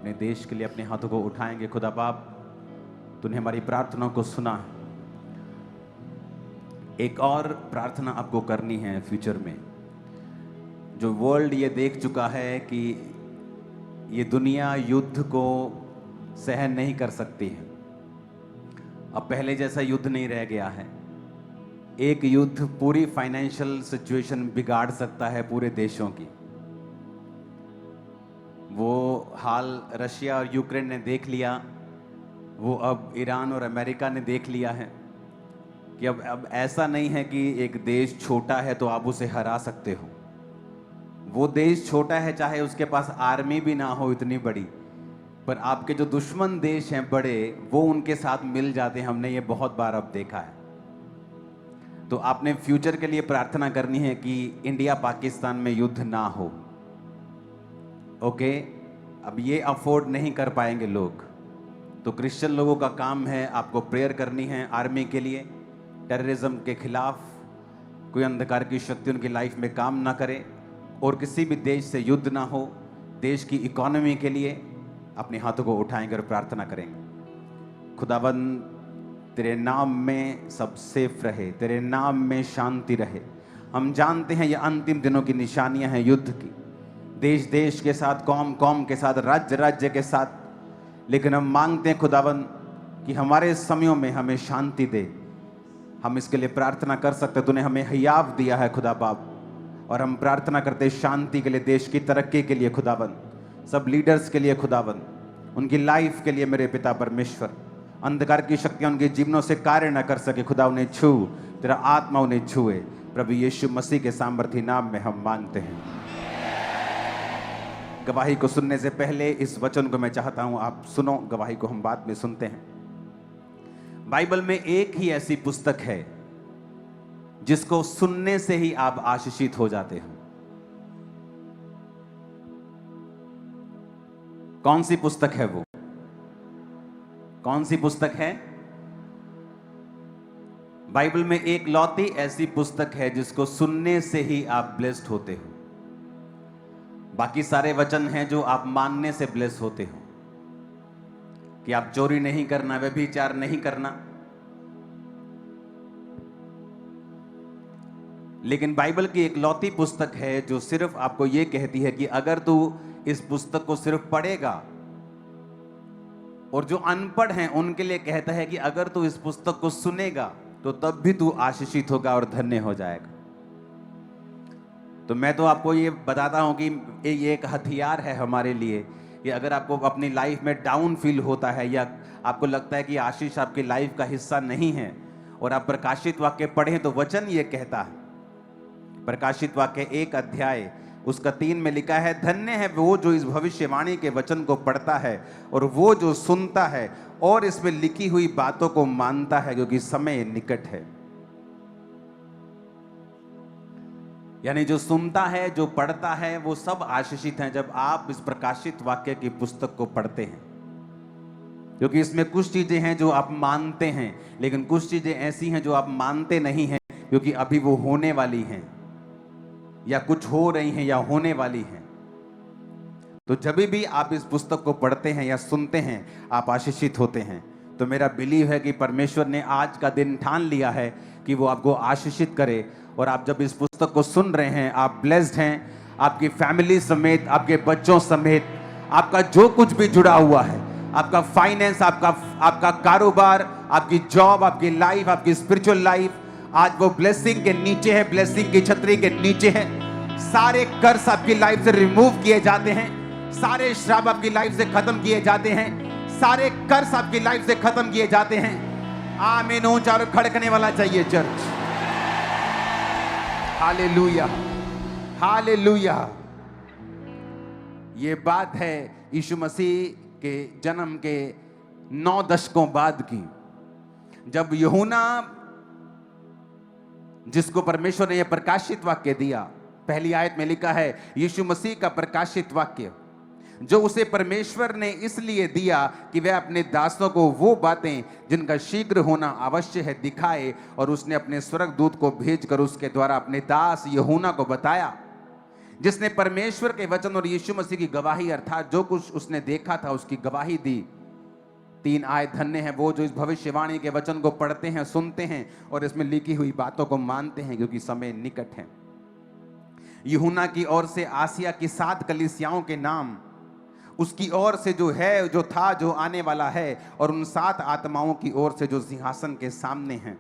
अपने देश के लिए अपने हाथों को उठाएंगे। खुदा बाप, तूने हमारी प्रार्थना को सुना है। एक और प्रार्थना आपको करनी है फ्यूचर में। जो वर्ल्ड ये देख चुका है कि ये दुनिया युद्ध को सहन नहीं कर सकती है। अब पहले जैसा युद्ध नहीं रह गया है। एक युद्ध पूरी फाइनेंशियल सिचुएशन बिगाड़ सकता है पूरे देशों की। वो हाल रशिया और यूक्रेन ने देख लिया, वो अब ईरान और अमेरिका ने देख लिया है कि अब ऐसा नहीं है कि एक देश छोटा है तो आप उसे हरा सकते हो। वो देश छोटा है, चाहे उसके पास आर्मी भी ना हो इतनी बड़ी, पर आपके जो दुश्मन देश हैं बड़े, वो उनके साथ मिल जाते हैं। हमने ये बहुत बार अब देखा है। तो आपने फ्यूचर के लिए प्रार्थना करनी है कि इंडिया पाकिस्तान में युद्ध ना हो। ओके, अब ये अफोर्ड नहीं कर पाएंगे लोग, तो क्रिश्चियन लोगों का काम है आपको प्रेयर करनी है आर्मी के लिए, टेररिज्म के खिलाफ कोई अंधकार की शक्ति उनकी लाइफ में काम ना करे, और किसी भी देश से युद्ध ना हो। देश की इकोनॉमी के लिए अपने हाथों को उठाएंगे और प्रार्थना करेंगे। खुदाबंद, तेरे नाम में सब सेफ रहे, तेरे नाम में शांति रहे। हम जानते हैं ये अंतिम दिनों की निशानियां हैं युद्ध की, देश देश के साथ, कौम कौम के साथ, राज्य राज्य के साथ। लेकिन हम मांगते हैं खुदाबंद कि हमारे समयों में हमें शांति दे। हम इसके लिए प्रार्थना कर सकते। तूने हमें हयाव दिया है खुदा बाप, और हम प्रार्थना करते शांति के लिए, देश की तरक्की के लिए खुदाबंद, सब लीडर्स के लिए खुदाबंद, उनकी लाइफ के लिए मेरे पिता परमेश्वर। अंधकार की शक्तियां उनके जीवनों से कार्य न कर सके। खुदा उन्हें छू, तेरा आत्मा उन्हें छुए। प्रभु यीशु मसीह के सामर्थी नाम में हम मांगते हैं। गवाही को सुनने से पहले इस वचन को मैं चाहता हूं आप सुनो, गवाही को हम बाद में सुनते हैं। बाइबल में एक ही ऐसी पुस्तक है जिसको सुनने से ही आप आशीषित हो जाते हो। कौन सी पुस्तक है वो? कौन सी पुस्तक है? बाइबल में एक लौती ऐसी पुस्तक है जिसको सुनने से ही आप ब्लेस्ड होते हो। बाकी सारे वचन हैं जो आप मानने से ब्लेस होते हो, कि आप चोरी नहीं करना, व्यभिचार नहीं करना। लेकिन बाइबल की एक लौती पुस्तक है जो सिर्फ आपको यह कहती है कि अगर तू इस पुस्तक को सिर्फ पढ़ेगा, और जो अनपढ़ हैं उनके लिए कहता है कि अगर तू इस पुस्तक को सुनेगा तो तब भी तू आशीषित होगा और धन्य हो जाएगा। तो मैं तो आपको ये बताता हूं कि ये एक हथियार है हमारे लिए कि अगर आपको अपनी लाइफ में डाउन फील होता है, या आपको लगता है कि आशीष आपकी लाइफ का हिस्सा नहीं है, और आप प्रकाशित वाक्य पढ़ें तो वचन ये कहता है, प्रकाशित वाक्य 1 अध्याय उसका 3 में लिखा है, धन्य है वो जो इस भविष्यवाणी के वचन को पढ़ता है और वो जो सुनता है और इसमें लिखी हुई बातों को मानता है, क्योंकि समय निकट है। यानी जो सुनता है, जो पढ़ता है, वो सब आशीषित हैं जब आप इस प्रकाशित वाक्य की पुस्तक को पढ़ते हैं। क्योंकि इसमें कुछ चीजें हैं जो आप मानते हैं, लेकिन कुछ चीजें ऐसी हैं जो आप मानते नहीं हैं, क्योंकि अभी वो होने वाली हैं, या कुछ हो रही हैं, या होने वाली हैं। तो जब भी आप इस पुस्तक को पढ़ते हैं या सुनते हैं, आप आशीषित होते हैं। तो मेरा बिलीव है कि परमेश्वर ने आज का दिन ठान लिया है कि वो आपको आशीषित करे, और आप जब इस पुस्तक को सुन रहे हैं, आप ब्लेस्ड हैं, आपकी फैमिली समेत, आपके बच्चों समेत, आपका जो कुछ भी जुड़ा हुआ है, आपका फाइनेंस, आपका कारोबार, आपकी जॉब, आपकी लाइफ, आपकी स्पिरिचुअल लाइफ, आज वो ब्लेसिंग के नीचे है, ब्लेसिंग की छतरी के नीचे है। सारे कर्ज आपकी लाइफ से रिमूव किए जाते हैं, सारे श्राप आपकी लाइफ से खत्म किए जाते हैं, सारे कर्ज आपकी लाइफ से खत्म किए जाते हैं। आमीन। ऊंचा और खड़कने वाला चाहिए चर्च। Hallelujah, hallelujah. ये बात है यीशु मसीह के जन्म के 9 दशकों बाद की, जब यूहन्ना, जिसको परमेश्वर ने यह प्रकाशित वाक्य दिया, पहली आयत में लिखा है यीशु मसीह का प्रकाशित वाक्य, जो उसे परमेश्वर ने इसलिए दिया कि वह अपने दासों को वो बातें जिनका शीघ्र होना अवश्य है दिखाए, और उसने अपने स्वर्गदूत को भेजकर उसके द्वारा अपने दास यूहन्ना को बताया। जिसने परमेश्वर के वचन और यीशु मसीह की गवाही अर्थात जो कुछ उसने देखा था उसकी गवाही दी। 3 आयत, धन्य है वो जो इस भविष्यवाणी के वचन को पढ़ते हैं, सुनते हैं और इसमें लिखी हुई बातों को मानते हैं, क्योंकि समय निकट है। यूहन्ना की ओर से आसिया की 7 कलीसियाओं के नाम, उसकी ओर से जो है, जो था, जो आने वाला है, और उन 7 आत्माओं की ओर से जो सिंहासन के सामने हैं,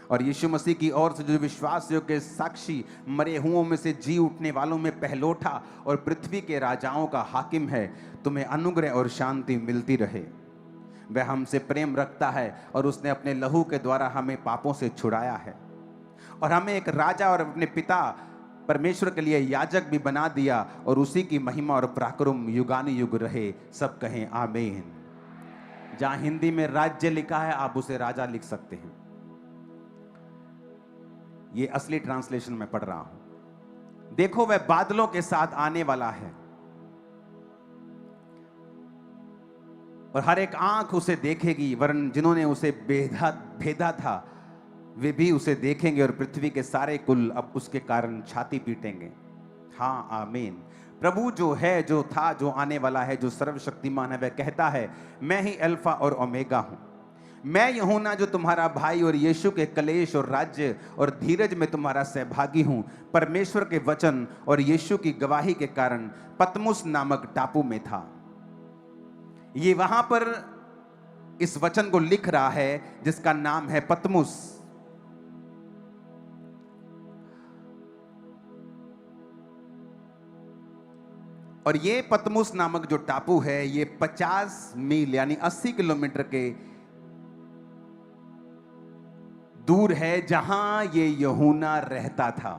और यीशु मसीह की ओर से जो विश्वास योग्य साक्षी, मरे हुओं में से जी उठने वालों में पहलोठा और पृथ्वी के राजाओं का हाकिम है, तुम्हें अनुग्रह और शांति मिलती रहे। वह हमसे प्रेम रखता है और उसने अपने लहू के द्वारा हमें पापों से छुड़ाया है और हमें एक राजा और अपने पिता परमेश्वर के लिए याजक भी बना दिया, और उसी की महिमा और पराक्रम युगानुयुग रहे। सब कहें आमीन। जहां हिंदी में राज्य लिखा है, आप उसे राजा लिख सकते हैं। ये असली ट्रांसलेशन में पढ़ रहा हूं। देखो, वह बादलों के साथ आने वाला है और हर एक आंख उसे देखेगी, वरन जिन्होंने उसे भेदा था वे भी उसे देखेंगे, और पृथ्वी के सारे कुल अब उसके कारण छाती पीटेंगे। हाँ, आमीन। प्रभु जो है, जो था, जो आने वाला है, जो सर्वशक्तिमान है, वह कहता है, मैं ही अल्फा और ओमेगा हूं। मैं यूहन्ना जो तुम्हारा भाई और यीशु के कलेश और राज्य और धीरज में तुम्हारा सहभागी हूं, परमेश्वर के वचन और यीशु की गवाही के कारण पतमुस नामक टापू में था। ये वहां पर इस वचन को लिख रहा है जिसका नाम है पतमुस। और ये पतमुस नामक जो टापू है, ये 50 मील यानी 80 किलोमीटर के दूर है जहां ये यूहन्ना रहता था।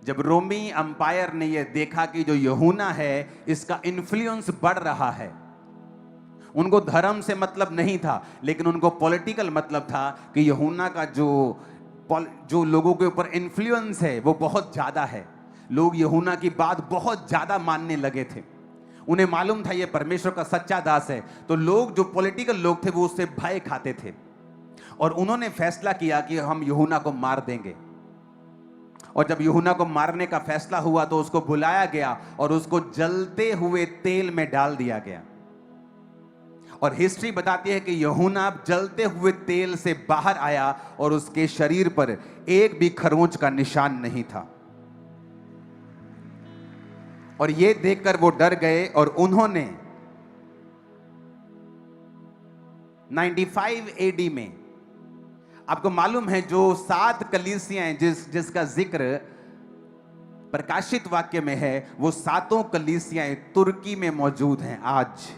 जब रोमी अंपायर ने यह देखा कि जो यूहन्ना है इसका इन्फ्लुएंस बढ़ रहा है, उनको धर्म से मतलब नहीं था, लेकिन उनको पॉलिटिकल मतलब था कि यूहन्ना का जो लोगों के ऊपर इन्फ्लुएंस है वो बहुत ज्यादा है। लोग यूहन्ना की बात बहुत ज्यादा मानने लगे थे। उन्हें मालूम था ये परमेश्वर का सच्चा दास है, तो लोग जो पॉलिटिकल लोग थे वो उससे भय खाते थे, और उन्होंने फैसला किया कि हम यूहन्ना को मार देंगे। और जब यूहन्ना को मारने का फैसला हुआ तो उसको बुलाया गया और उसको जलते हुए तेल में डाल दिया गया। और हिस्ट्री बताती है कि यूहन्ना जलते हुए तेल से बाहर आया और उसके शरीर पर एक भी खरोंच का निशान नहीं था। और ये देखकर वो डर गए और उन्होंने 95 एडी में, आपको मालूम है जो 7 कलीसियां जिसका जिक्र प्रकाशित वाक्य में है, वो 7 कलीसियां तुर्की में मौजूद हैं आज।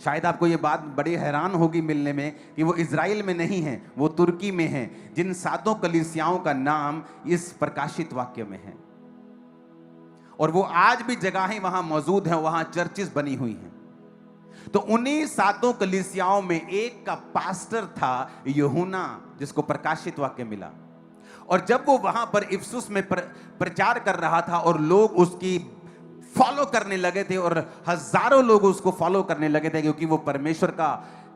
शायद आपको ये बात बड़ी हैरान होगी मिलने में कि वो इज़राइल में नहीं है, वो तुर्की में है। जिन 7 कलीसियाओं का नाम इस प्रकाशित वाक्य में है, और वो आज भी जगहें वहां मौजूद हैं, वहां चर्चेस बनी हुई हैं। तो उन्हीं 7 कलीसियाओं में एक का पास्टर था यूहन्ना, जिसको प्रकाशित वाक्य मिला। और जब वो वहां पर इफिसुस में प्रचार कर रहा था और लोग उसकी फॉलो करने लगे थे, और हजारों लोग उसको फॉलो करने लगे थे, क्योंकि वो परमेश्वर का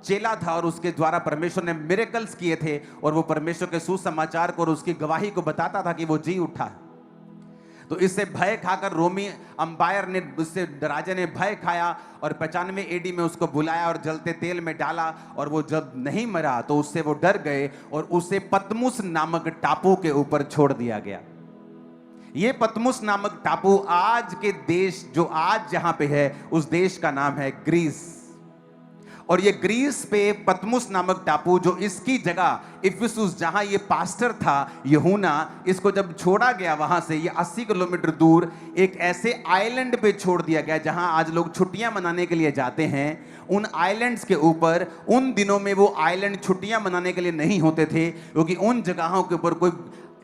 चेला था और उसके द्वारा परमेश्वर ने मिरेकल्स किए थे, और वो परमेश्वर के सुसमाचार को और उसकी गवाही को बताता था कि वो जी उठा है। तो इससे भय खाकर रोमी अंपायर ने, उससे राजा ने भय खाया और 95 एडी में उसको बुलाया और जलते तेल में डाला, और वो जब नहीं मरा तो उससे वो डर गए और उसे पतमुस नामक टापू के ऊपर छोड़ दिया गया। ये पतमुस नामक टापू आज के देश, जो आज जहां पे है, उस देश का नाम है ग्रीस। और ये ग्रीस पे पतमुस नामक टापू, जो इसकी जगह इफिसुस जहां ये पास्टर था यूहन्ना, इसको जब छोड़ा गया वहां से, ये 80 किलोमीटर दूर एक ऐसे आइलैंड पे छोड़ दिया गया जहां आज लोग छुट्टियां मनाने के लिए जाते हैं। उन आइलैंड्स के ऊपर, उन दिनों में वो आइलैंड छुट्टियां मनाने के लिए नहीं होते थे, क्योंकि उन जगहों के ऊपर कोई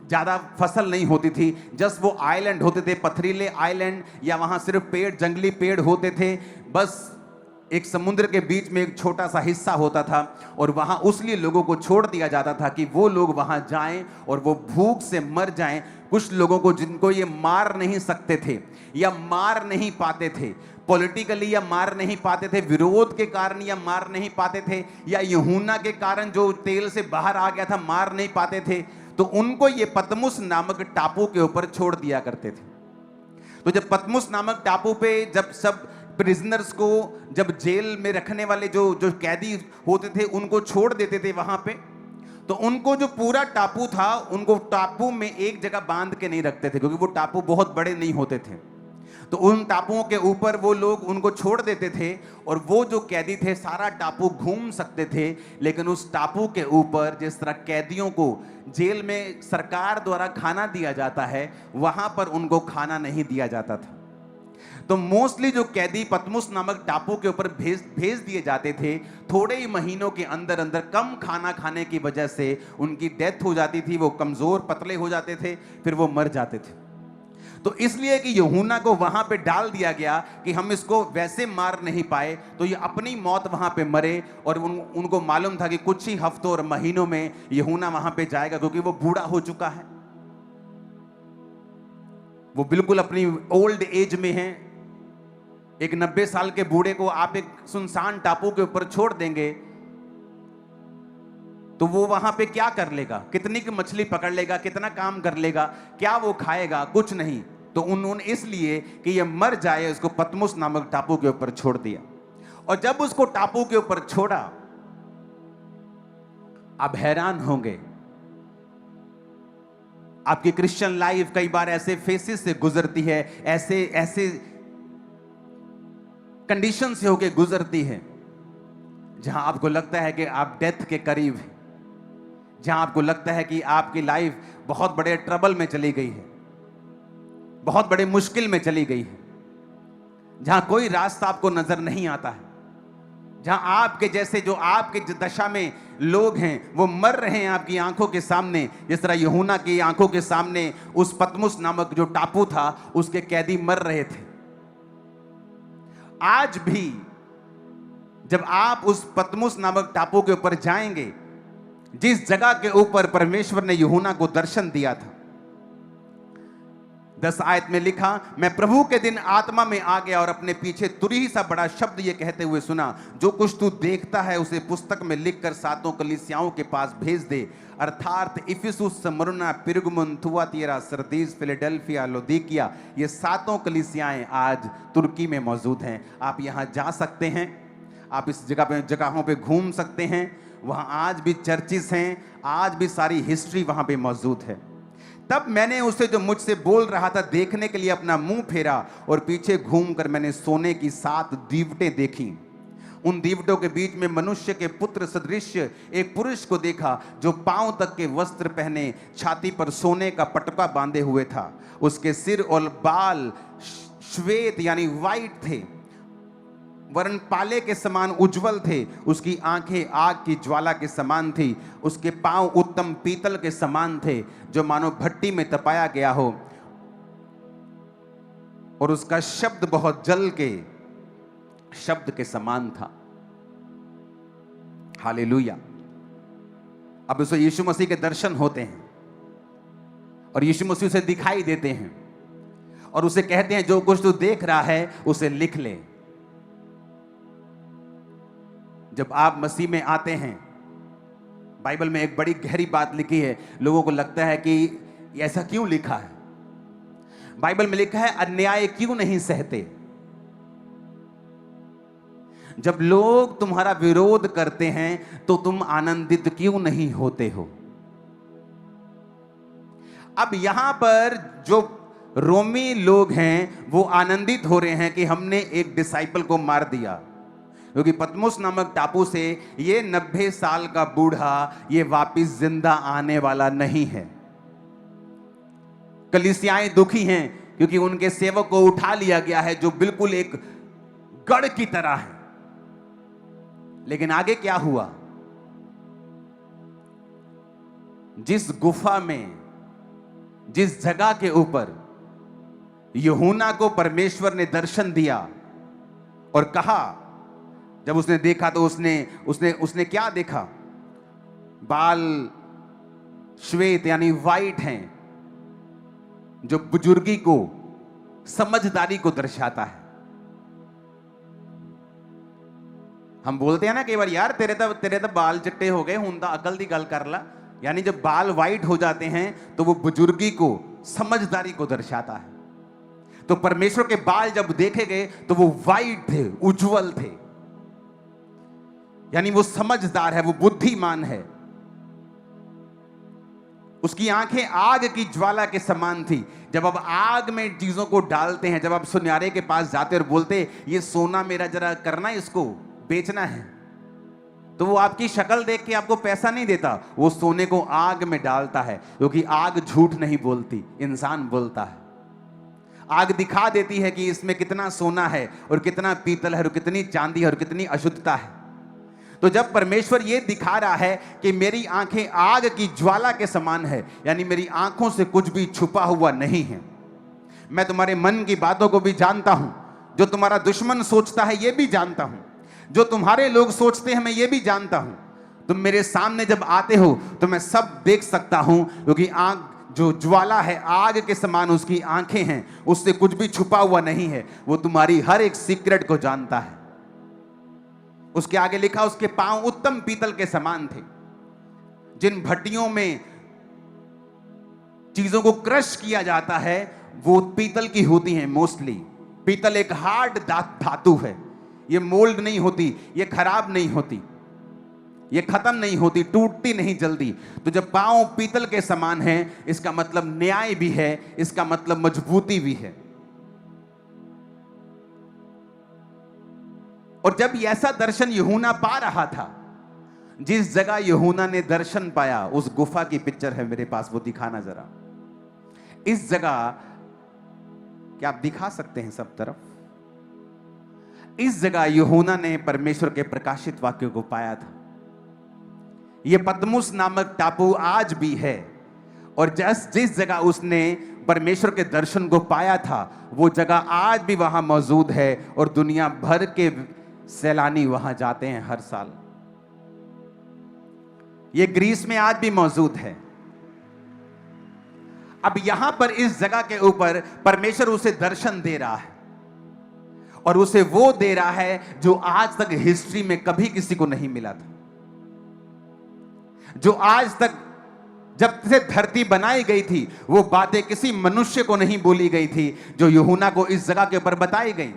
ज्यादा फसल नहीं होती थी। जस्ट वो आइलैंड होते थे, पथरीले आइलैंड, या वहां सिर्फ पेड़, जंगली पेड़ होते थे। बस एक समुद्र के बीच में एक छोटा सा हिस्सा होता था, और वहां उसलिए लोगों को छोड़ दिया जाता था कि वो लोग वहां जाएं और वो भूख से मर जाएं। कुछ लोगों को जिनको ये मार नहीं सकते थे या मार नहीं पाते थे, पॉलिटिकली या मार नहीं पाते थे, विरोध के कारण या मार नहीं पाते थे, या यूहन्ना के कारण जो तेल से बाहर आ गया था मार नहीं पाते थे, तो उनको ये पतमुस नामक टापू के ऊपर छोड़ दिया करते थे। तो जब पतमुस नामक टापू पे जब सब प्रिजनर्स को, जब जेल में रखने वाले जो जो कैदी होते थे उनको छोड़ देते थे वहां पे, तो उनको जो पूरा टापू था उनको टापू में एक जगह बांध के नहीं रखते थे, क्योंकि वो टापू बहुत बड़े नहीं होते थे। तो उन टापुओं के ऊपर वो लोग उनको छोड़ देते थे और वो जो कैदी थे सारा टापू घूम सकते थे, लेकिन उस टापू के ऊपर जिस तरह कैदियों को जेल में सरकार द्वारा खाना दिया जाता है, वहां पर उनको खाना नहीं दिया जाता था। तो मोस्टली जो कैदी पतमुस नामक टापू के ऊपर भेज दिए जाते थे, थोड़े ही महीनों के अंदर अंदर कम खाना खाने की वजह से उनकी डेथ हो जाती थी, वो कमजोर पतले हो जाते थे, फिर वो मर जाते थे। तो इसलिए कि यूहन्ना को वहां पे डाल दिया गया कि हम इसको वैसे मार नहीं पाए, तो ये अपनी मौत वहां पे मरे। और उनको मालूम था कि कुछ ही हफ्तों और महीनों में यूहन्ना वहां पे जाएगा, क्योंकि वो बूढ़ा हो चुका है, वो बिल्कुल अपनी ओल्ड एज में है। एक 90 साल के बूढ़े को आप एक सुनसान टापू के ऊपर छोड़ देंगे तो वो वहां पे क्या कर लेगा? कितनी की मछली पकड़ लेगा? कितना काम कर लेगा? क्या वो खाएगा? कुछ नहीं। तो उन्होंने इसलिए कि ये मर जाए उसको पतमुस नामक टापू के ऊपर छोड़ दिया। और जब उसको टापू के ऊपर छोड़ा, आप हैरान होंगे, आपकी क्रिश्चियन लाइफ कई बार ऐसे फेसेस से गुजरती है, ऐसे ऐसे कंडीशन से होके गुजरती है जहां आपको लगता है कि आप डेथ के करीब हैं, जहां आपको लगता है कि आपकी लाइफ बहुत बड़े ट्रबल में चली गई है, बहुत बड़े मुश्किल में चली गई है, जहां कोई रास्ता आपको नजर नहीं आता है, जहां आपके जैसे जो आपके दशा में लोग हैं वो मर रहे हैं आपकी आंखों के सामने, जिस तरह यूहन्ना की आंखों के सामने उस पतमुस नामक जो टापू था उसके कैदी मर रहे थे। आज भी जब आप उस पतमुस नामक टापू के ऊपर जाएंगे, जिस जगह के ऊपर परमेश्वर ने यूहन्ना को दर्शन दिया था, 10 आयत में लिखा, मैं प्रभु के दिन आत्मा में आ गया और अपने पीछे तुरही सा बड़ा शब्द ये कहते हुए सुना, जो कुछ तू देखता है उसे पुस्तक में लिखकर 7 कलीसियाओं के पास भेज दे, अर्थात Ephesus, Smyrna, Pergamum, Thyatira, Sardis, Philadelphia, Laodicea. ये 7 कलीसियाएं आज तुर्की में मौजूद हैं। आप यहां जा सकते हैं, आप इस जगहों पे घूम सकते हैं। वहां आज भी चर्चिस हैं, आज भी सारी हिस्ट्री वहां पे मौजूद है। तब मैंने उसे जो मुझसे बोल रहा था देखने के लिए अपना मुंह फेरा और पीछे घूमकर मैंने सोने की 7 दीवटें देखी। उन दीवटों के बीच में मनुष्य के पुत्र सदृश एक पुरुष को देखा, जो पांव तक के वस्त्र पहने, छाती पर सोने का पटका बांधे हुए था। उसके सिर और बाल श्वेत यानी वाइट थे, वरन पाले के समान उज्जवल थे। उसकी आंखें आग की ज्वाला के समान थी। उसके पांव उत्तम पीतल के समान थे, जो मानो भट्टी में तपाया गया हो। और उसका शब्द बहुत जल के शब्द के समान था। हालेलुया। अब उसे यीशु मसीह के दर्शन होते हैं और यीशु मसीह उसे दिखाई देते हैं और उसे कहते हैं, जो कुछ तू देख रहा है उसे लिख ले। जब आप मसीह में आते हैं, बाइबल में एक बड़ी गहरी बात लिखी है। लोगों को लगता है कि ऐसा क्यों लिखा है? बाइबल में लिखा है, अन्याय क्यों नहीं सहते? जब लोग तुम्हारा विरोध करते हैं तो तुम आनंदित क्यों नहीं होते हो? अब यहां पर जो रोमी लोग हैं वो आनंदित हो रहे हैं कि हमने एक डिसाइपल को मार दिया, क्योंकि पतमुस नामक टापू से ये 90 साल का बूढ़ा ये वापिस जिंदा आने वाला नहीं है। कलीसियाएं दुखी हैं क्योंकि उनके सेवक को उठा लिया गया है, जो बिल्कुल एक गढ़ की तरह है। लेकिन आगे क्या हुआ? जिस गुफा में, जिस जगह के ऊपर यूहन्ना को परमेश्वर ने दर्शन दिया और कहा, जब उसने देखा तो उसने क्या देखा? बाल श्वेत यानी वाइट हैं, जो बुजुर्गी को, समझदारी को दर्शाता है। हम बोलते हैं ना कई बार, यार तेरे तो बाल चिट्टे हो गए, हुण तां अकल दी गल कर ला, यानी जब बाल वाइट हो जाते हैं तो वो बुजुर्गी को, समझदारी को दर्शाता है। तो परमेश्वर के बाल जब देखे गए तो वो वाइट थे, उज्जवल थे, यानी वो समझदार है, वो बुद्धिमान है। उसकी आंखें आग की ज्वाला के समान थी। जब आप आग में चीजों को डालते हैं, जब आप सुनियारे के पास जाते और बोलते ये सोना मेरा जरा करना, इसको बेचना है, तो वो आपकी शक्ल देख के आपको पैसा नहीं देता, वो सोने को आग में डालता है, क्योंकि आग झूठ नहीं बोलती, इंसान बोलता है। आग दिखा देती है कि इसमें कितना सोना है और कितना पीतल है और कितनी चांदी है और कितनी अशुद्धता है। तो जब परमेश्वर ये दिखा रहा है कि मेरी आंखें आग की ज्वाला के समान है, यानी मेरी आंखों से कुछ भी छुपा हुआ नहीं है। मैं तुम्हारे मन की बातों को भी जानता हूं, जो तुम्हारा दुश्मन सोचता है ये भी जानता हूं, जो तुम्हारे लोग सोचते हैं मैं ये भी जानता हूं। तुम मेरे सामने जब आते हो तो मैं सब देख सकता हूं, क्योंकि आग जो ज्वाला है आग के समान उसकी आंखें हैं, उससे कुछ भी छुपा हुआ नहीं है। वो तुम्हारी हर एक सीक्रेट को जानता है। उसके आगे लिखा, उसके पांव उत्तम पीतल के समान थे। जिन भट्टियों में चीजों को क्रश किया जाता है वो पीतल की होती हैं मोस्टली। पीतल एक हार्ड धातु है, ये मोल्ड नहीं होती, ये खराब नहीं होती, ये खत्म नहीं होती, टूटती नहीं जल्दी। तो जब पांव पीतल के समान है, इसका मतलब न्याय भी है, इसका मतलब मजबूती भी है। और जब ऐसा दर्शन यूहन्ना पा रहा था, जिस जगह यूहन्ना ने दर्शन पाया, उस गुफा की पिक्चर है मेरे पास, वो दिखाना जरा। इस जगह क्या आप दिखा सकते हैं सब तरफ? इस जगह यूहन्ना ने परमेश्वर के प्रकाशित वाक्य को पाया था। यह पतमुस नामक टापू आज भी है, और जिस जगह उसने परमेश्वर के दर्शन को पाया था वो जगह आज भी वहां मौजूद है, और दुनिया भर के सैलानी वहां जाते हैं हर साल। ये ग्रीस में आज भी मौजूद है। अब यहां पर इस जगह के ऊपर परमेश्वर उसे दर्शन दे रहा है, और उसे वो दे रहा है जो आज तक हिस्ट्री में कभी किसी को नहीं मिला था। जो आज तक जब से धरती बनाई गई थी वो बातें किसी मनुष्य को नहीं बोली गई थी, जो यूहन्ना को इस जगह के ऊपर बताई गई।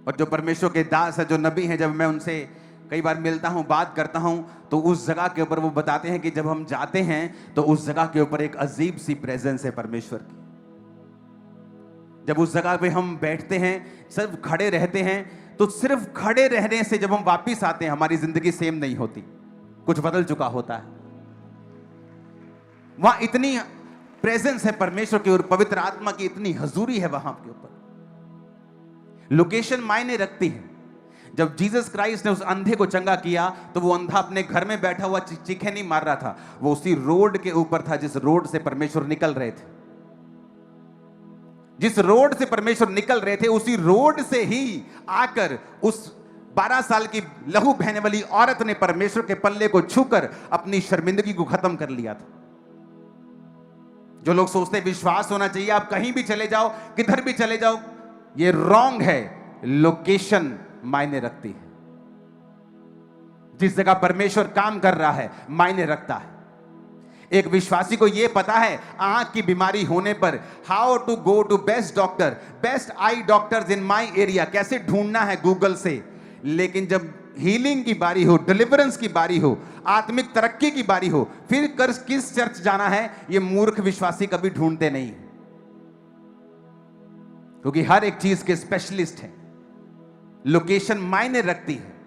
और जो परमेश्वर के दास है, जो नबी हैं, जब मैं उनसे कई बार मिलता हूं, बात करता हूं, तो उस जगह के ऊपर वो बताते हैं कि जब हम जाते हैं तो उस जगह के ऊपर एक अजीब सी प्रेजेंस है परमेश्वर की। जब उस जगह पे हम बैठते हैं, सिर्फ खड़े रहते हैं, तो सिर्फ खड़े रहने से जब हम वापिस आते हैं हमारी जिंदगी सेम नहीं होती, कुछ बदल चुका होता है। वहां इतनी प्रेजेंस है परमेश्वर की और पवित्र आत्मा की इतनी हजूरी है वहां के ऊपर। लोकेशन मायने रखती है। जब जीसस क्राइस्ट ने उस अंधे को चंगा किया तो वो अंधा अपने घर में बैठा हुआ चीखे नहीं मार रहा था, वो उसी रोड के ऊपर था जिस रोड से परमेश्वर निकल रहे थे। जिस रोड से परमेश्वर निकल रहे थे उसी रोड से ही आकर उस 12 साल की लहू बहने वाली औरत ने परमेश्वर के पल्ले को छूकर अपनी शर्मिंदगी को खत्म कर लिया था। जो लोग सोचते विश्वास होना चाहिए, आप कहीं भी चले जाओ, किधर भी चले जाओ, ये रॉन्ग है। लोकेशन मायने रखती है। जिस जगह परमेश्वर काम कर रहा है मायने रखता है। एक विश्वासी को यह पता है आंख की बीमारी होने पर how to go to best doctor, best eye doctors in my area, कैसे ढूंढना है गूगल से। लेकिन जब हीलिंग की बारी हो, डिलीवरेंस की बारी हो, आत्मिक तरक्की की बारी हो, फिर किस चर्च जाना है, ये मूर्ख विश्वासी कभी ढूंढते नहीं, क्योंकि हर एक चीज के स्पेशलिस्ट हैं। लोकेशन मायने रखती है।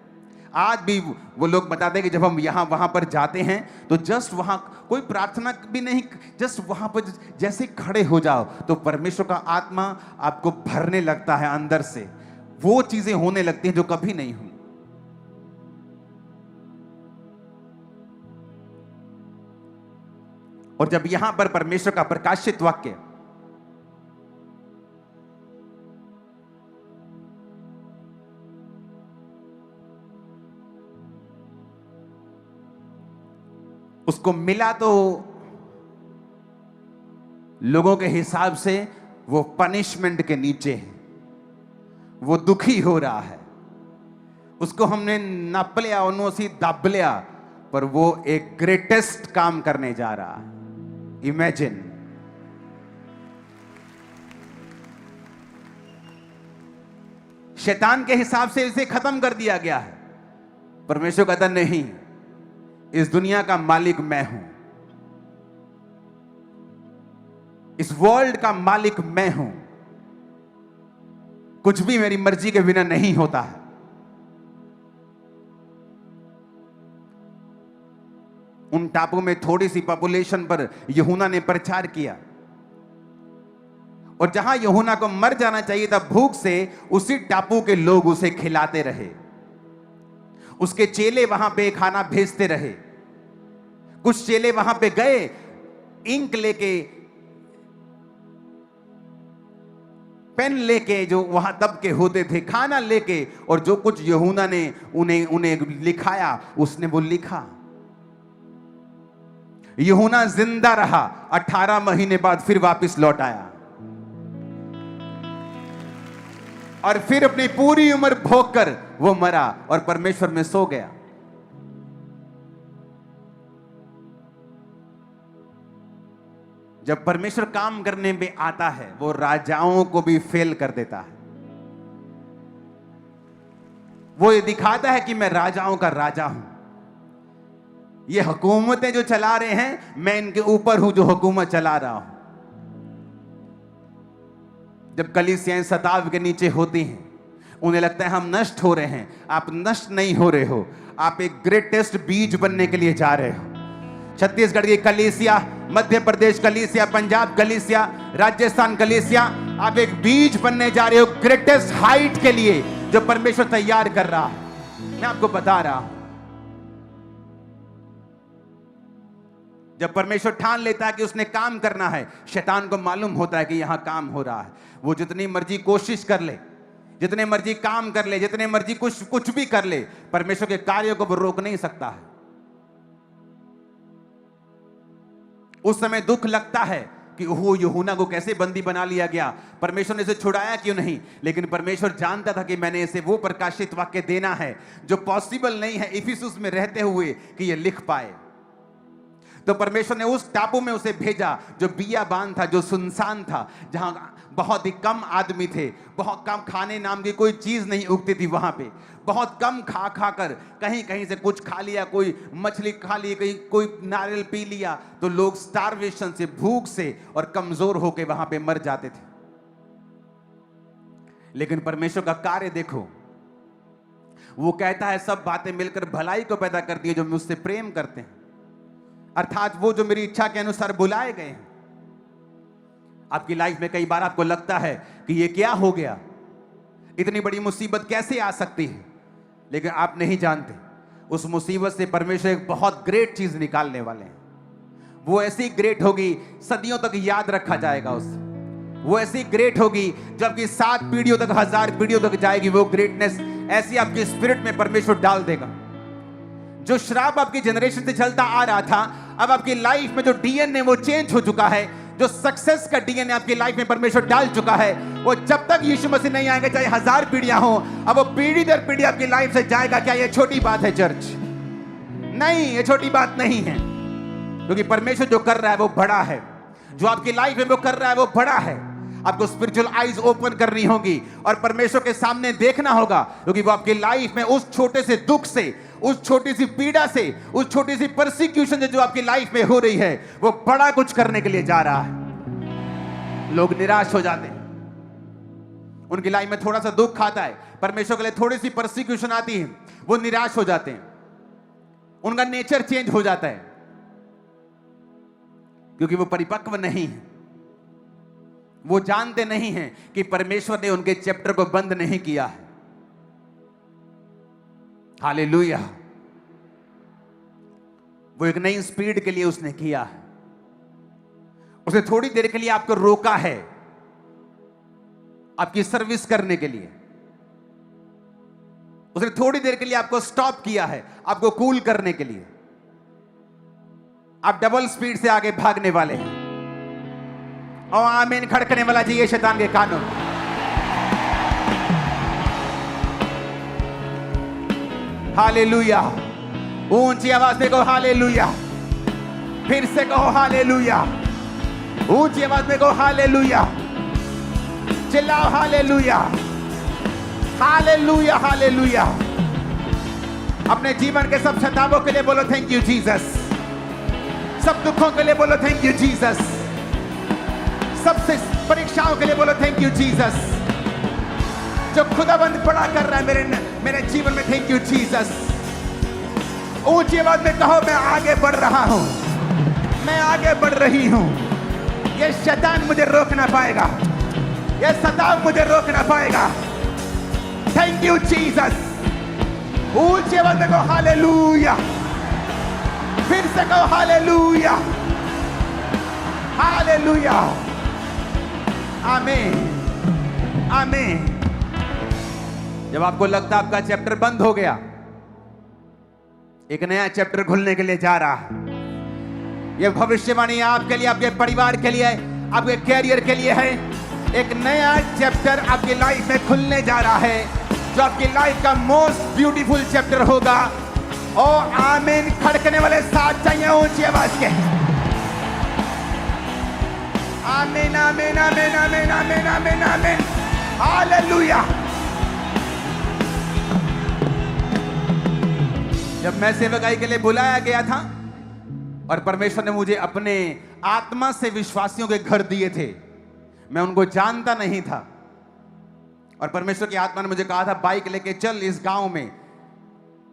आज भी वो लोग बताते हैं कि जब हम यहां वहां पर जाते हैं तो जस्ट वहां कोई प्रार्थना भी नहीं, जस्ट वहां पर जैसे खड़े हो जाओ तो परमेश्वर का आत्मा आपको भरने लगता है अंदर से। वो चीजें होने लगती हैं जो कभी नहीं हुई। और जब यहां पर परमेश्वर का प्रकाशित वाक्य उसको मिला तो लोगों के हिसाब से वो पनिशमेंट के नीचे है, वो दुखी हो रहा है, उसको हमने नप लिया, ਉਹਨੂੰ ਅਸੀਂ ਦੱਬ ਲਿਆ, पर वो एक ग्रेटेस्ट काम करने जा रहा है। इमेजिन, शैतान के हिसाब से इसे खत्म कर दिया गया है। परमेश्वर कहता नहीं, इस दुनिया का मालिक मैं हूं, इस वर्ल्ड का मालिक मैं हूं, कुछ भी मेरी मर्जी के बिना नहीं होता है। उन टापू में थोड़ी सी पॉपुलेशन पर यूहन्ना ने प्रचार किया, और जहां यूहन्ना को मर जाना चाहिए था भूख से, उसी टापू के लोग उसे खिलाते रहे, उसके चेले वहां पे खाना भेजते रहे। कुछ चेले वहां पे गए इंक लेके, पेन लेके, जो वहां तब के होते थे, खाना लेके, और जो कुछ यूहन्ना ने उन्हें लिखाया उसने वो लिखा। यूहन्ना जिंदा रहा, 18 महीने बाद फिर वापस लौट आया, और फिर अपनी पूरी उम्र भोग कर वो मरा और परमेश्वर में सो गया। जब परमेश्वर काम करने में आता है, वो राजाओं को भी फेल कर देता है। वो ये दिखाता है कि मैं राजाओं का राजा हूं। ये हुकूमतें जो चला रहे हैं, मैं इनके ऊपर हूं जो हुकूमत चला रहा हूं। जब कलीसियाएं सताव के नीचे होती हैं, उन्हें लगता है हम नष्ट हो रहे हैं। आप नष्ट नहीं हो रहे हो, आप एक ग्रेटेस्ट बीज बनने के लिए जा रहे हो। छत्तीसगढ़ की कलीसिया, मध्य प्रदेश कलीसिया, पंजाब कलीसिया, राजस्थान कलीसिया, आप एक बीज बनने जा रहे हो ग्रेटेस्ट हाइट के लिए, जो परमेश्वर तैयार कर रहा है। मैं आपको बता रहा हूं, जब परमेश्वर ठान लेता है कि उसने काम करना है, शैतान को मालूम होता है कि यहां काम हो रहा है। वो जितनी मर्जी कोशिश कर ले, जितने मर्जी काम कर ले, जितने मर्जी कुछ भी कर ले, परमेश्वर के कार्यों को वो रोक नहीं सकता है। उस समय दुख लगता है कि ओह, यूहन्ना को कैसे बंदी बना लिया गया, परमेश्वर ने इसे छुड़ाया क्यों नहीं। लेकिन परमेश्वर जानता था कि मैंने इसे वो प्रकाशित वाक्य देना है जो पॉसिबल नहीं है इफिसुस में रहते हुए कि ये लिख पाए। तो परमेश्वर ने उस टापू में उसे भेजा जो बियाबान था, जो सुनसान था, जहां बहुत ही कम आदमी थे, बहुत कम, खाने नाम की कोई चीज नहीं उगती थी वहां पे। बहुत कम खा खा कर, कहीं कहीं से कुछ खा लिया, कोई मछली खा ली, कहीं कोई नारियल पी लिया, तो लोग स्टारवेशन से, भूख से और कमजोर होकर वहां पे मर जाते थे। लेकिन परमेश्वर का कार्य देखो, वो कहता है सब बातें मिलकर भलाई को पैदा करती है जो मुझसे प्रेम करते हैं, अर्थात वो जो मेरी इच्छा के अनुसार बुलाए गए हैं। आपकी लाइफ में कई बार आपको लगता है कि ये क्या हो गया, इतनी बड़ी मुसीबत कैसे आ सकती है, लेकिन आप नहीं जानते उस मुसीबत से परमेश्वर एक बहुत ग्रेट चीज निकालने वाले हैं। वो ऐसी ग्रेट होगी, सदियों तक याद रखा जाएगा उसे। वो ऐसी ग्रेट होगी जबकि 7 पीढ़ियों तक, 1000 पीढ़ियों तक जाएगी। वो ग्रेटनेस ऐसी आपकी स्पिरिट में परमेश्वर डाल देगा। जो श्राप आपकी जनरेशन से चलता आ रहा था, अब आपकी लाइफ में जो डीएनए वो चेंज हो चुका है, जो सक्सेस का डीएनए आपकी लाइफ में परमेश्वर डाल चुका है, वो जब तक यीशु मसीह नहीं आएगा, चाहे 1000 पीढ़ियां हो, अब वो पीढ़ी दर पीढ़ी आपकी लाइफ से जाएगा। क्या ये छोटी बात है चर्च? नहीं, ये छोटी बात नहीं है, क्योंकि परमेश्वर जो कर रहा है वो बड़ा है। जो आपकी लाइफ में वो कर रहा है वो बड़ा है। आपको स्पिरिचुअल आईज ओपन करनी होगी और परमेश्वर के सामने देखना होगा, क्योंकि वो आपकी लाइफ में उस छोटे से दुख से, उस छोटी सी पीड़ा से, उस छोटी सी परसिक्यूशन से जो आपकी लाइफ में हो रही है, वो बड़ा कुछ करने के लिए जा रहा है। लोग निराश हो जाते हैं, उनकी लाइफ में थोड़ा सा दुख आता है, परमेश्वर के लिए थोड़ी सी परसिक्यूशन आती है, वो निराश हो जाते हैं, उनका नेचर चेंज हो जाता है, क्योंकि वो परिपक्व नहीं है। वो जानते नहीं हैं कि परमेश्वर ने उनके चैप्टर को बंद नहीं किया है। हालेलुया। वो एक नई स्पीड के लिए उसने किया है। उसने थोड़ी देर के लिए आपको रोका है, आपकी सर्विस करने के लिए। उसने थोड़ी देर के लिए आपको स्टॉप किया है, आपको कूल करने के लिए। आप डबल स्पीड से आगे भागने वाले हैं। और आमीन खड़कने वाला चाहिए शैतान के कानों। हालेलुया। ऊंची आवाज में कहो हालेलुया। फिर से कहो हालेलुया। ऊंची आवाज में कहो हालेलुया। चिल्लाओ हालेलुया, हालेलुया, हालेलुया। अपने जीवन के सब शताबों के लिए बोलो थैंक यू जीसस। सब दुखों के लिए बोलो थैंक यू जीसस। सब परीक्षाओं के लिए बोलो थैंक यू जीसस। जो खुदाबंद बड़ा कर रहा है मेरे जीवन में, थैंक यू जीसस। ऊंची आवाज में कहो मैं आगे बढ़ रहा हूं, मैं आगे बढ़ रही हूं। ये शैतान मुझे रोक ना पाएगा, ये सताव मुझे रोक ना पाएगा। Thank you Jesus. ऊंची आवाज में कहो हालेलुया। फिर से कहो हालेलुया, हालेलुया। आमीन, आमीन। जब आपको लगता आपका चैप्टर बंद हो गया, एक नया चैप्टर खुलने के लिए जा रहा है। यह भविष्यवाणी आपके लिए, आपके परिवार के लिए, आपके कैरियर के लिए है। एक नया चैप्टर आपकी लाइफ में खुलने जा रहा है, जो आपकी लाइफ का मोस्ट ब्यूटीफुल चैप्टर होगा। ओ आमीन। खड़कने वाले साथ चाहिए ऊंची आवाज के। आमीन, आमीन, आमीन, आमीन, आमीन, आमीन, आमीन। हालेलुया। जब मैं सेवकाई के लिए बुलाया गया था और परमेश्वर ने मुझे अपने आत्मा से विश्वासियों के घर दिए थे, मैं उनको जानता नहीं था। और परमेश्वर की आत्मा ने मुझे कहा था बाइक लेके चल इस गांव में,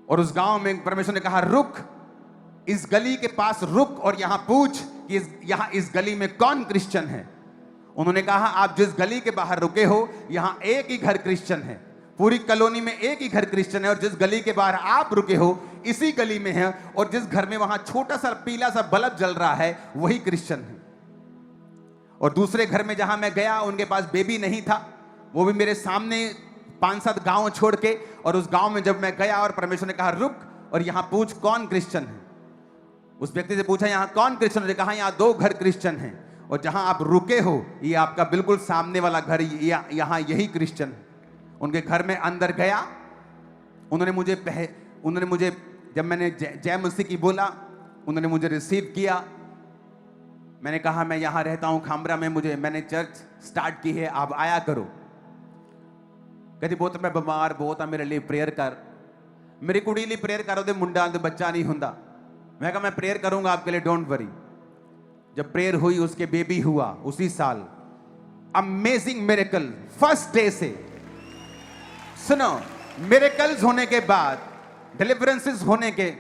और उस गांव में परमेश्वर ने कहा रुक, इस गली के पास रुक और यहां पूछ कि यहां इस गली में कौन क्रिश्चियन है। उन्होंने कहा आप जिस गली के बाहर रुके हो यहां एक ही घर क्रिश्चियन है, पूरी कॉलोनी में एक ही घर क्रिश्चियन है, और जिस गली के बाहर आप रुके हो इसी गली में है, और जिस घर में वहां छोटा सा पीला सा बल्ब जल रहा है वही क्रिश्चियन है। और दूसरे घर में जहां मैं गया उनके पास बेबी नहीं था, वो भी मेरे सामने 5-7 गांव छोड़ के। और उस गांव में जब मैं गया और परमेश्वर ने कहा रुक और यहां पूछ कौन क्रिश्चियन है। उस व्यक्ति से पूछा यहां कौन क्रिश्चियन है, कहा यहां 2 घर क्रिश्चियन हैं, और जहां आप रुके हो ये आपका बिल्कुल सामने वाला घर, यहां यही क्रिश्चियन है। उनके घर में अंदर गया, उन्होंने मुझे जब मैंने जय मसीह की बोला, उन्होंने मुझे रिसीव किया। मैंने कहा मैं यहां रहता हूं खामरा में, मैंने चर्च स्टार्ट की है, आप आया करो। कहती बहुत मैं बीमार बहुत मेरे लिए प्रेयर कर। मेरी कुड़ी लिए प्रेयर करो तो मुंडा तो बच्चा नहीं हुंदा। मैं कहा मैं प्रेयर करूंगा आपके लिए, डोंट वरी। जब प्रेयर हुई उसके बेबी हुआ उसी साल। अमेजिंग मिरेकल फर्स्ट डे से। सुनो, मिरेकल्स होने के बाद, डिलीवरेंसेस होने के,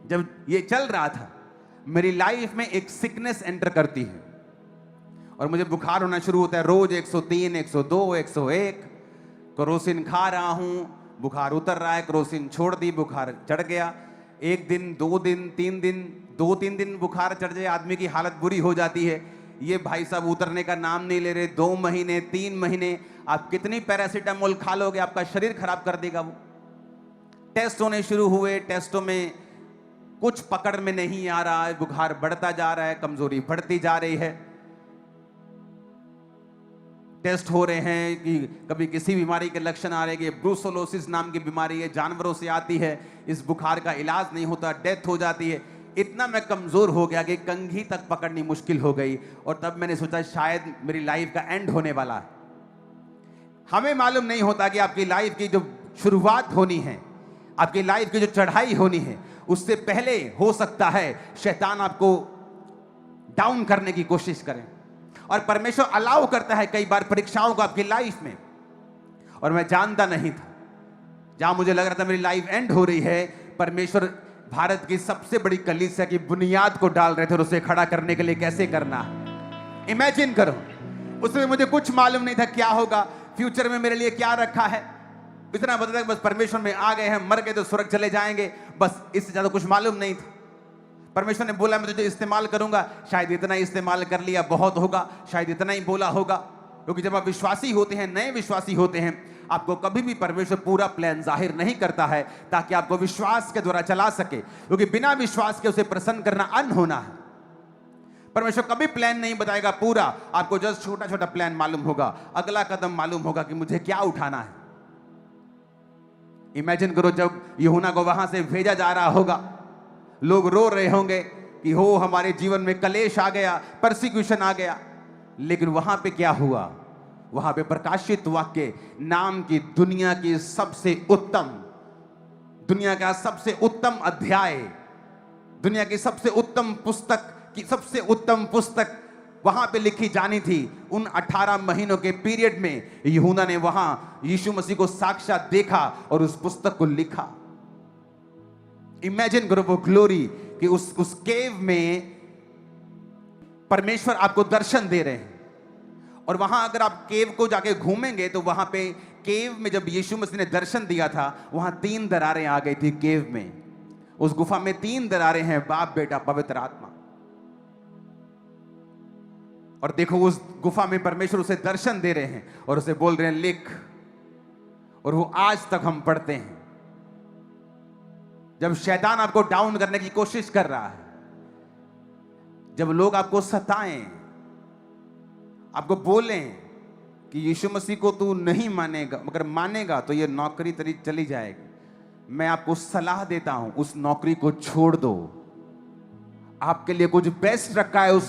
जब ये चल रहा था मेरी लाइफ में एक सिकनेस एंटर करती है और मुझे बुखार होना शुरू होता है। रोज 103, 102, 101 क्रोसिन खा रहा हूं, बुखार उतर रहा है, क्रोसिन छोड़ दी, बुखार चढ़ गया। 1 दिन 2 दिन 3 दिन 2-3 दिन बुखार चढ़ जाए आदमी की हालत बुरी हो जाती है। ये भाई साहब उतरने का नाम नहीं ले रहे। 2 महीने 3 महीने आप कितनी पैरासीटामोल खा लोगे, आपका शरीर खराब कर देगा वो। टेस्ट होने शुरू हुए, टेस्टों में कुछ पकड़ में नहीं आ रहा है, बुखार बढ़ता जा रहा है, कमजोरी बढ़ती जा रही है। टेस्ट हो रहे हैं कि कभी किसी बीमारी के लक्षण आ रहे हैं। ब्रूसेलोसिस नाम की बीमारी है, जानवरों से आती है, इस बुखार का इलाज नहीं होता, डेथ हो जाती है। इतना मैं कमजोर हो गया कि कंघी तक पकड़नी मुश्किल हो गई। और तब मैंने सोचा शायद मेरी लाइफ का एंड होने वाला है। हमें मालूम नहीं होता कि आपकी लाइफ की जो शुरुआत होनी है, आपकी लाइफ की जो चढ़ाई होनी है, उससे पहले हो सकता है शैतान आपको डाउन करने की कोशिश करे। और परमेश्वर अलाउ करता है कई बार परीक्षाओं को आपकी लाइफ में। और मैं जानता नहीं था, जहां मुझे लग रहा था मेरी लाइफ एंड हो रही है, परमेश्वर भारत की सबसे बड़ी कलीसिया की बुनियाद को डाल रहे थे और उसे खड़ा करने के लिए कैसे करना है। इमेजिन करो, उसमें मुझे कुछ मालूम नहीं था क्या होगा, फ्यूचर में मेरे लिए क्या रखा है। इतना पता था बस परमेश्वर में आ गए हैं, मर गए तो स्वर्ग चले जाएंगे, बस इससे ज्यादा कुछ मालूम नहीं था। परमेश्वर ने बोला मैं तुझे इस्तेमाल करूंगा, शायद इतना इस्तेमाल कर लिया बहुत होगा, शायद इतना ही बोला होगा। क्योंकि जब आप विश्वासी होते हैं, नए विश्वासी होते हैं, आपको कभी भी परमेश्वर पूरा प्लान जाहिर नहीं करता है ताकि आपको विश्वास के द्वारा चला सके, क्योंकि बिना विश्वास के उसे प्रसन्न करना अनहोना है। परमेश्वर कभी प्लान नहीं बताएगा पूरा, आपको जस्ट छोटा छोटा प्लान मालूम होगा, अगला कदम मालूम होगा कि मुझे क्या उठाना है। इमेजिन करो जब यूहन्ना को वहां से भेजा जा रहा होगा, लोग रो रहे होंगे कि हो हमारे जीवन में कलेश आ गया, परसिक्यूशन आ गया। लेकिन वहां पे क्या हुआ? वहां पे प्रकाशित वाक्य नाम की दुनिया की सबसे उत्तम, दुनिया का सबसे उत्तम अध्याय, दुनिया की सबसे उत्तम पुस्तक की सबसे उत्तम पुस्तक वहां पे लिखी जानी थी। उन 18 महीनों के पीरियड में यूहन्ना ने वहां यीशु मसीह को साक्षात देखा और उस पुस्तक को लिखा। इमेजिन करो वो ग्लोरी कि उस केव में परमेश्वर आपको दर्शन दे रहे हैं। और वहां अगर आप केव को जाके घूमेंगे तो वहां पे केव में जब यीशु मसीह ने दर्शन दिया था, वहां 3 दरारें आ गई थी केव में। उस गुफा में 3 दरारें हैं, बाप, बेटा, पवित्र आत्मा। और देखो उस गुफा में परमेश्वर उसे दर्शन दे रहे हैं और उसे बोल रहे हैं लिख। और वो आज तक हम पढ़ते हैं। जब शैतान आपको डाउन करने की कोशिश कर रहा है, जब लोग आपको सताएं, आपको बोलें कि यीशु मसीह को तू नहीं मानेगा, मगर मानेगा तो ये नौकरी तेरी चली जाएगी, मैं आपको सलाह देता हूं उस नौकरी को छोड़ दो। आपके लिए कुछ बेस्ट रखा है।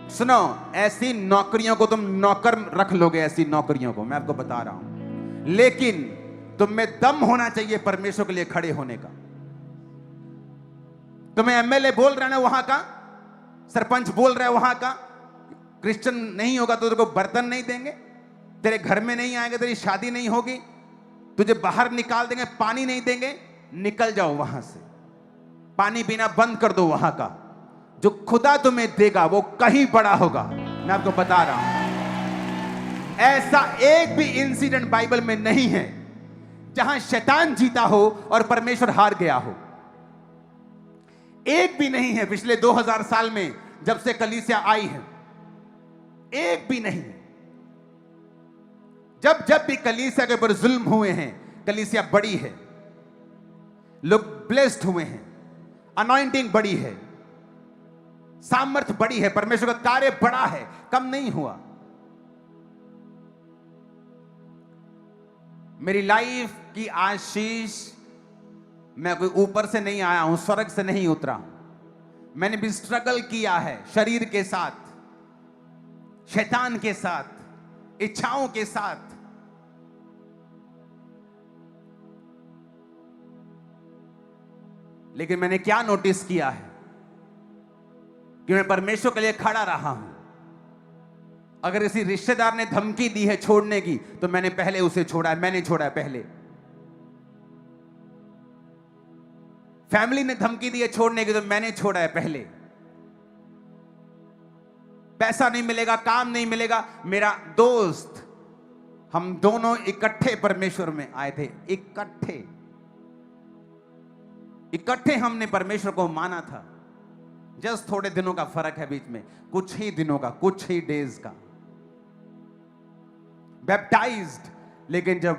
सुनो, ऐसी नौकरियों को तुम नौकर रख लोगे, ऐसी नौकरियों को मैं आपको बता रहा हूं। लेकिन तुम में दम होना चाहिए परमेश्वर के लिए खड़े होने का। तुम्हें एमएलए बोल रहा है ना वहां का, सरपंच बोल रहा है वहां का, क्रिश्चियन नहीं होगा तो तेरे को बर्तन नहीं देंगे, तेरे घर में नहीं आएंगे, तेरी शादी नहीं होगी, तुझे बाहर निकाल देंगे, पानी नहीं देंगे। निकल जाओ वहां से, पानी पीना बंद कर दो वहां का। जो खुदा तुम्हें देगा वो कहीं बड़ा होगा, मैं आपको बता रहा हूं। ऐसा एक भी इंसिडेंट बाइबल में नहीं है जहां शैतान जीता हो और परमेश्वर हार गया हो। एक भी नहीं है पिछले 2000 साल में जब से कलीसिया आई है, एक भी नहीं। जब जब भी कलीसिया के ऊपर जुल्म हुए हैं, कलीसिया बड़ी है, लोग ब्लेस्ड हुए हैं, अनॉइंटिंग बड़ी है, सामर्थ बड़ी है, परमेश्वर का कार्य बड़ा है, कम नहीं हुआ। मेरी लाइफ की आशीष, मैं कोई ऊपर से नहीं आया हूं, स्वर्ग से नहीं उतरा। मैंने भी स्ट्रगल किया है शरीर के साथ, शैतान के साथ, इच्छाओं के साथ। लेकिन मैंने क्या नोटिस किया है कि मैं परमेश्वर के लिए खड़ा रहा हूं। अगर किसी रिश्तेदार ने धमकी दी है छोड़ने की, तो मैंने पहले उसे छोड़ा है, मैंने छोड़ा है पहले। फैमिली ने धमकी दी है छोड़ने की, तो मैंने छोड़ा है पहले। पैसा नहीं मिलेगा, काम नहीं मिलेगा, मेरा दोस्त, हम दोनों इकट्ठे परमेश्वर में आए थे, इकट्ठे हमने परमेश्वर को माना था। जस्ट थोड़े दिनों का फर्क है बीच में, कुछ ही दिनों का, कुछ ही डेज का। बैप्टाइज्ड, लेकिन जब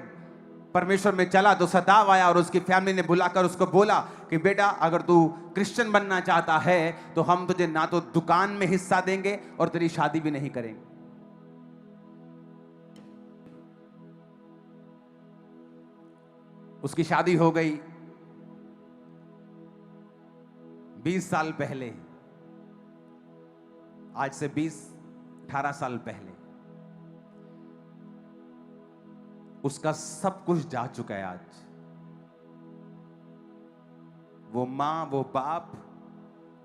परमेश्वर में चला तो सताव आया और उसकी फैमिली ने बुलाकर उसको बोला कि बेटा अगर तू क्रिश्चियन बनना चाहता है तो हम तुझे ना तो दुकान में हिस्सा देंगे और तेरी शादी भी नहीं करेंगे। उसकी शादी हो गई 20 साल पहले, आज से 18 साल पहले। उसका सब कुछ जा चुका है आज। वो मां, वो बाप,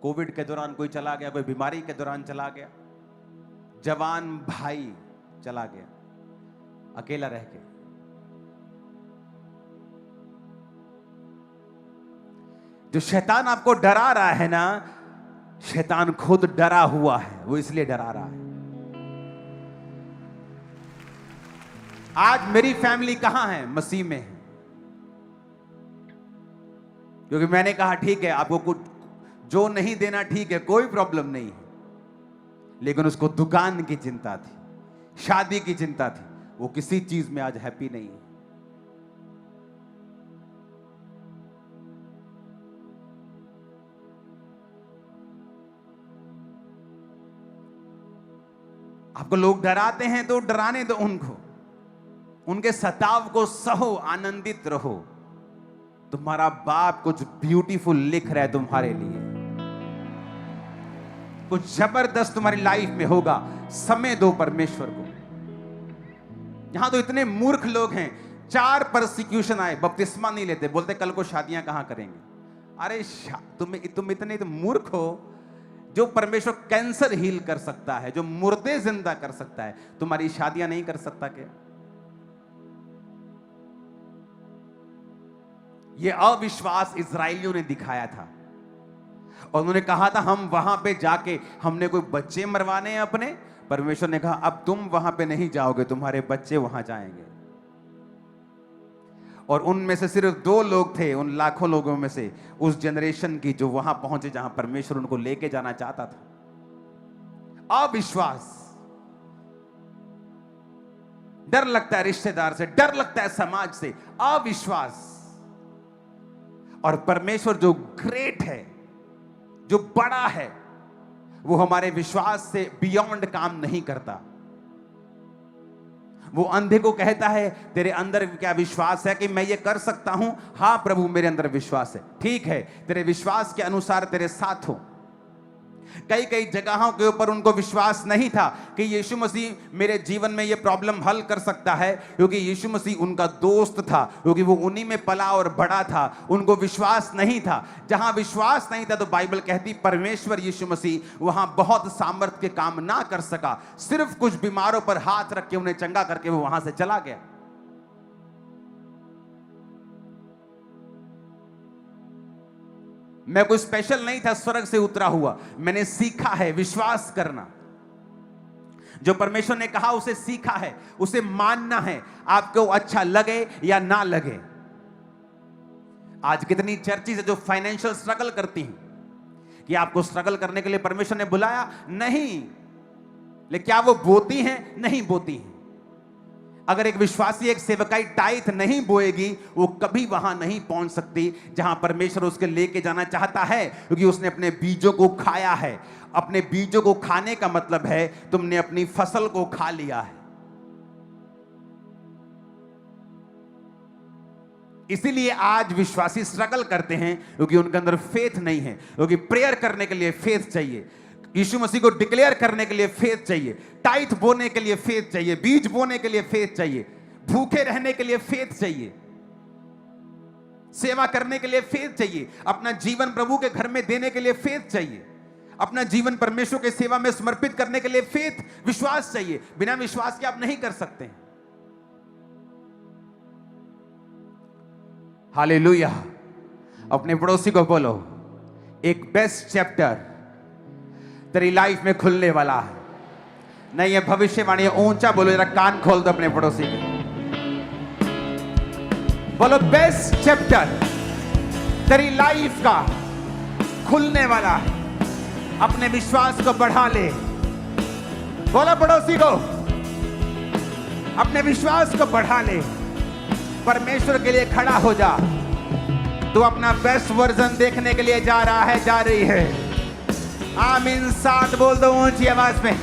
कोविड के दौरान कोई चला गया, कोई बीमारी के दौरान चला गया, जवान भाई चला गया, अकेला रह के। जो शैतान आपको डरा रहा है ना, शैतान खुद डरा हुआ है, वो इसलिए डरा रहा है। आज मेरी फैमिली कहां है? मसीह में है। क्योंकि मैंने कहा ठीक है, आपको कुछ जो नहीं देना ठीक है, कोई प्रॉब्लम नहीं है, लेकिन उसको दुकान की चिंता थी, शादी की चिंता थी, वो किसी चीज में आज हैप्पी नहीं है। आपको लोग डराते हैं तो डराने दो उनको, उनके सताव को सहो, आनंदित रहो। तुम्हारा बाप कुछ ब्यूटीफुल लिख रहा है तुम्हारे लिए, कुछ जबरदस्त तुम्हारी लाइफ में होगा। समय दो परमेश्वर को। यहां तो इतने मूर्ख लोग हैं, 4 परसिक्यूशन आए, बपतिस्मा नहीं लेते, बोलते कल को शादियां कहां करेंगे। अरे तुम इतने तो मूर्ख हो। जो परमेश्वर कैंसर हील कर सकता है, जो मुर्दे जिंदा कर सकता है, तुम्हारी शादियां नहीं कर सकता क्या? यह अविश्वास इजराइलियों ने दिखाया था और उन्होंने कहा था हम वहां पे जाके हमने कोई बच्चे मरवाने हैं अपने। परमेश्वर ने कहा अब तुम वहां पे नहीं जाओगे, तुम्हारे बच्चे वहां जाएंगे। और उनमें से सिर्फ 2 लोग थे उन लाखों लोगों में से, उस जनरेशन की, जो वहां पहुंचे जहां परमेश्वर उनको लेके जाना चाहता था। अविश्वास। डर लगता है रिश्तेदार से, डर लगता है समाज से, अविश्वास। और परमेश्वर जो ग्रेट है, जो बड़ा है, वो हमारे विश्वास से बियॉन्ड काम नहीं करता। वो अंधे को कहता है तेरे अंदर क्या विश्वास है कि मैं ये कर सकता हूं? हां प्रभु मेरे अंदर विश्वास है। ठीक है, तेरे विश्वास के अनुसार तेरे साथ हो। कई कई जगहों के ऊपर उनको विश्वास नहीं था कि यीशु मसीह मेरे जीवन में ये प्रॉब्लम हल कर सकता है, क्योंकि यीशु मसीह उनका दोस्त था, क्योंकि वो उन्हीं में पला और बड़ा था। उनको विश्वास नहीं था। जहां विश्वास नहीं था तो बाइबल कहती परमेश्वर यीशु मसीह वहां बहुत सामर्थ्य के काम ना कर सका। सिर्फ कुछ बीमारों पर हाथ रख के उन्हें चंगा करके वो वहां से चला गया। मैं कोई स्पेशल नहीं था स्वर्ग से उतरा हुआ, मैंने सीखा है विश्वास करना। जो परमेश्वर ने कहा उसे सीखा है, उसे मानना है, आपको अच्छा लगे या ना लगे। आज कितनी चर्चेज है जो फाइनेंशियल स्ट्रगल करती हैं कि आपको स्ट्रगल करने के लिए परमेश्वर ने बुलाया नहीं, लेकिन क्या वो बोती हैं? नहीं बोती हैं। अगर एक विश्वासी, एक सेवकाई टाइथ नहीं बोएगी, वो कभी वहां नहीं पहुंच सकती जहां परमेश्वर उसके लेके जाना चाहता है, क्योंकि उसने अपने बीजों को खाया है। अपने बीजों को खाने का मतलब है तुमने अपनी फसल को खा लिया है। इसीलिए आज विश्वासी स्ट्रगल करते हैं, क्योंकि उनके अंदर फेथ नहीं है। क्योंकि प्रेयर करने के लिए फेथ चाहिए, यीशु मसीह को डिक्लेयर करने के लिए फेथ चाहिए, टाइथ बोने के लिए फेथ चाहिए, बीज बोने के लिए फेथ चाहिए, भूखे रहने के लिए फेथ चाहिए, सेवा करने के लिए फेथ चाहिए, अपना जीवन प्रभु के घर में देने के लिए फेथ चाहिए, अपना जीवन परमेश्वर के सेवा में समर्पित करने के लिए फेथ, विश्वास चाहिए। बिना विश्वास के आप नहीं कर सकते। हालेलुया। अपने पड़ोसी को बोलो एक बेस्ट चैप्टर तेरी लाइफ में खुलने वाला है। नहीं, ये भविष्यवाणी ऊंचा बोलो, जरा कान खोल दो अपने पड़ोसी के, बोलो बेस्ट चैप्टर तेरी लाइफ का खुलने वाला है। अपने विश्वास को बढ़ा ले। बोलो पड़ोसी को अपने विश्वास को बढ़ा ले। परमेश्वर के लिए खड़ा हो जा। तू अपना बेस्ट वर्जन देखने के लिए जा रहा है, जा रही है। आमीन। साथ बोल दो ऊंची आवाज में।